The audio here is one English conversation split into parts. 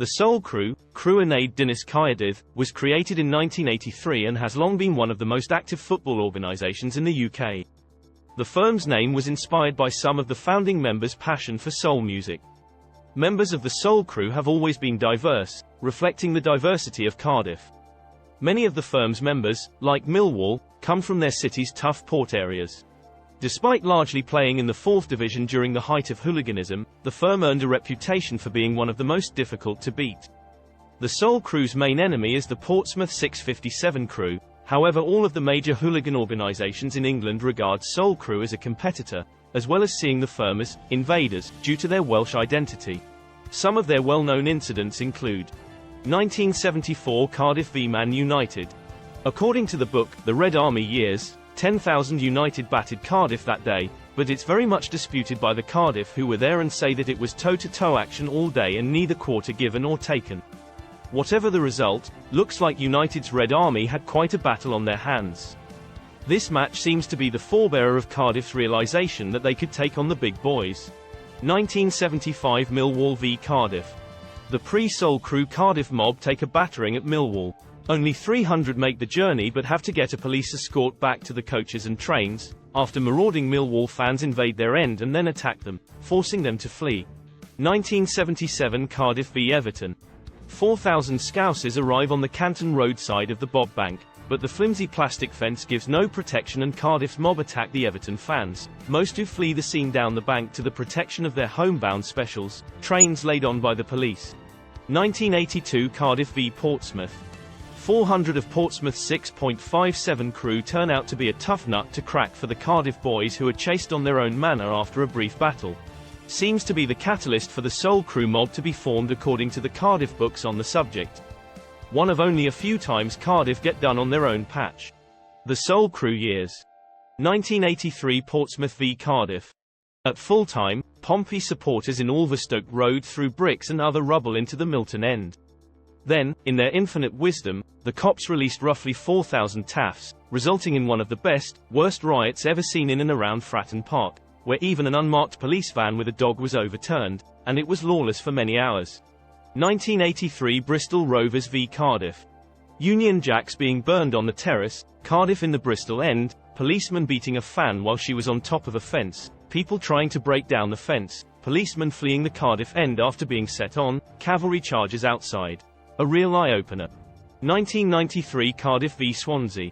The Soul Crew, Crew-Anade Dinas Cardiff, was created in 1983 and has long been one of the most active football organisations in the UK. The firm's name was inspired by some of the founding members' passion for soul music. Members of the Soul Crew have always been diverse, reflecting the diversity of Cardiff. Many of the firm's members, like Millwall, come from their city's tough port areas. Despite largely playing in the 4th division during the height of hooliganism, the firm earned a reputation for being one of the most difficult to beat. The Soul Crew's main enemy is the Portsmouth 657 Crew. However, all of the major hooligan organisations in England regard Soul Crew as a competitor, as well as seeing the firm as invaders due to their Welsh identity. Some of their well-known incidents include 1974 Cardiff v Man United. According to the book, The Red Army Years, 10,000 United battered Cardiff that day, but it's very much disputed by the Cardiff who were there and say that it was toe-to-toe action all day and neither quarter given or taken. Whatever the result, looks like United's Red Army had quite a battle on their hands. This match seems to be the forebearer of Cardiff's realization that they could take on the big boys. 1975 Millwall v Cardiff. The pre-Soul Crew Cardiff mob take a battering at Millwall. Only 300 make the journey but have to get a police escort back to the coaches and trains. After marauding, Millwall fans invade their end and then attack them, forcing them to flee. 1977 Cardiff v Everton. 4,000 Scousers arrive on the Canton Road side of the Bob Bank, but the flimsy plastic fence gives no protection and Cardiff's mob attack the Everton fans, most who flee the scene down the bank to the protection of their homebound specials, trains laid on by the police. 1982 Cardiff v Portsmouth. 400 of Portsmouth's 6.57 crew turn out to be a tough nut to crack for the Cardiff boys who are chased on their own manor after a brief battle. Seems to be the catalyst for the Soul Crew mob to be formed according to the Cardiff books on the subject. One of only a few times Cardiff get done on their own patch. The Soul Crew years. 1983 Portsmouth v Cardiff. At full time, Pompey supporters in Ulverstoke Road threw bricks and other rubble into the Milton end. Then, in their infinite wisdom, the cops released roughly 4,000 taffs, resulting in one of the worst riots ever seen in and around Fratton Park, where even an unmarked police van with a dog was overturned, and it was lawless for many hours. 1983 Bristol Rovers v Cardiff. Union Jacks being burned on the terrace, Cardiff in the Bristol end, policeman beating a fan while she was on top of a fence, people trying to break down the fence, policemen fleeing the Cardiff end after being set on, cavalry charges outside. A real eye-opener. 1993 Cardiff v Swansea.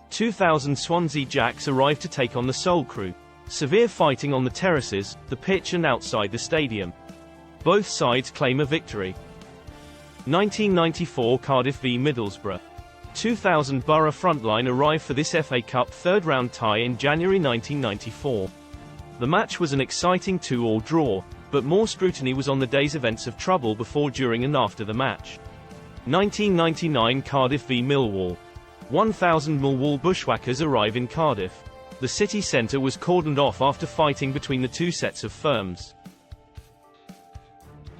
2,000 Swansea Jacks arrived to take on the Soul Crew. Severe fighting on the terraces, the pitch and outside the stadium. Both sides claim a victory. 1994 Cardiff v Middlesbrough. 2,000 Borough frontline arrived for this FA Cup third-round tie in January 1994. The match was an exciting 2-2 draw, but more scrutiny was on the day's events of trouble before, during and after the match. 1999 Cardiff v Millwall. 1,000 Millwall bushwhackers arrive in Cardiff. The city centre was cordoned off after fighting between the two sets of firms.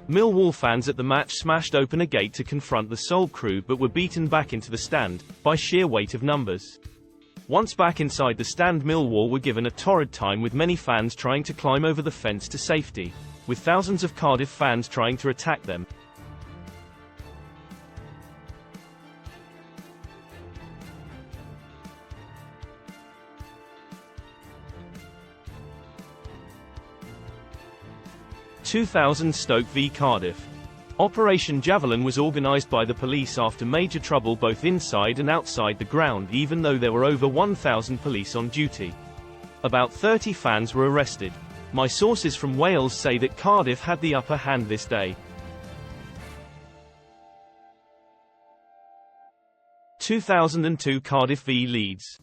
Millwall fans at the match smashed open a gate to confront the Soul Crew but were beaten back into the stand, by sheer weight of numbers. Once back inside the stand, Millwall were given a torrid time with many fans trying to climb over the fence to safety, with thousands of Cardiff fans trying to attack them. (2000 Stoke v Cardiff). Operation Javelin was organised by the police after major trouble both inside and outside the ground, even though there were over 1,000 police on duty. About 30 fans were arrested. My sources from Wales say that Cardiff had the upper hand this day. 2002 Cardiff v Leeds.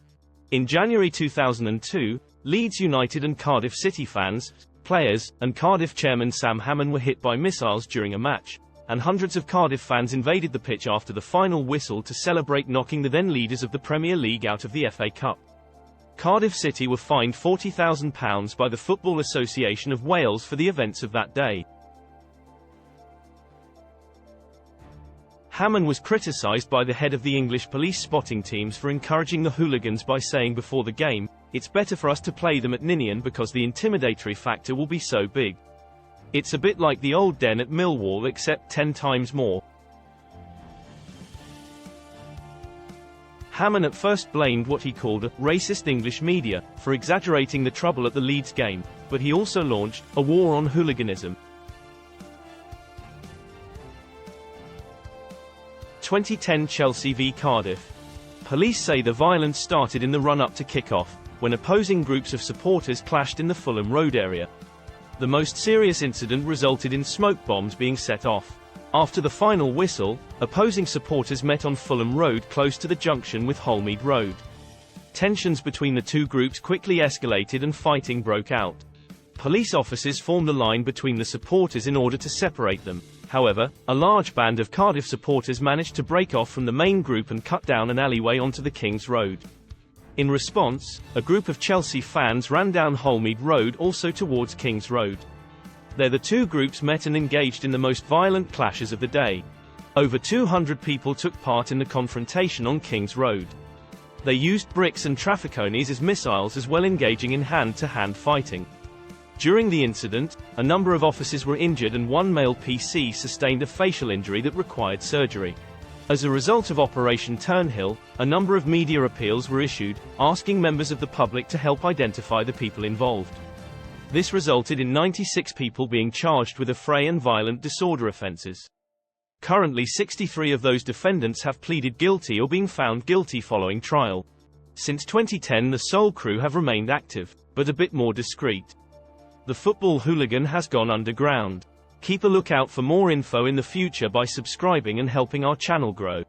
In January 2002, Leeds United and Cardiff City fans, players, and Cardiff chairman Sam Hammond were hit by missiles during a match, and hundreds of Cardiff fans invaded the pitch after the final whistle to celebrate knocking the then leaders of the Premier League out of the FA Cup. Cardiff City were fined £40,000 by the Football Association of Wales for the events of that day. Hammond was criticised by the head of the English police spotting teams for encouraging the hooligans by saying before the game, "It's better for us to play them at Ninian because the intimidatory factor will be so big." It's a bit like the old den at Millwall except 10 times more. Hammond at first blamed what he called a racist English media for exaggerating the trouble at the Leeds game, but he also launched a war on hooliganism. 2010 Chelsea v Cardiff. Police say the violence started in the run-up to kick-off, when opposing groups of supporters clashed in the Fulham Road area. The most serious incident resulted in smoke bombs being set off. After the final whistle, opposing supporters met on Fulham Road close to the junction with Holmead Road. Tensions between the two groups quickly escalated and fighting broke out. Police officers formed a line between the supporters in order to separate them. However, a large band of Cardiff supporters managed to break off from the main group and cut down an alleyway onto the King's Road. In response, a group of Chelsea fans ran down Holmead Road also towards King's Road. There the two groups met and engaged in the most violent clashes of the day. Over 200 people took part in the confrontation on King's Road. They used bricks and trafficones as missiles as well, engaging in hand-to-hand fighting. During the incident, a number of officers were injured and one male PC sustained a facial injury that required surgery. As a result of Operation Turnhill, a number of media appeals were issued, asking members of the public to help identify the people involved. This resulted in 96 people being charged with affray and violent disorder offences. Currently 63 of those defendants have pleaded guilty or been found guilty following trial. Since 2010 the Soul Crew have remained active, but a bit more discreet. The football hooligan has gone underground. Keep a lookout for more info in the future by subscribing and helping our channel grow.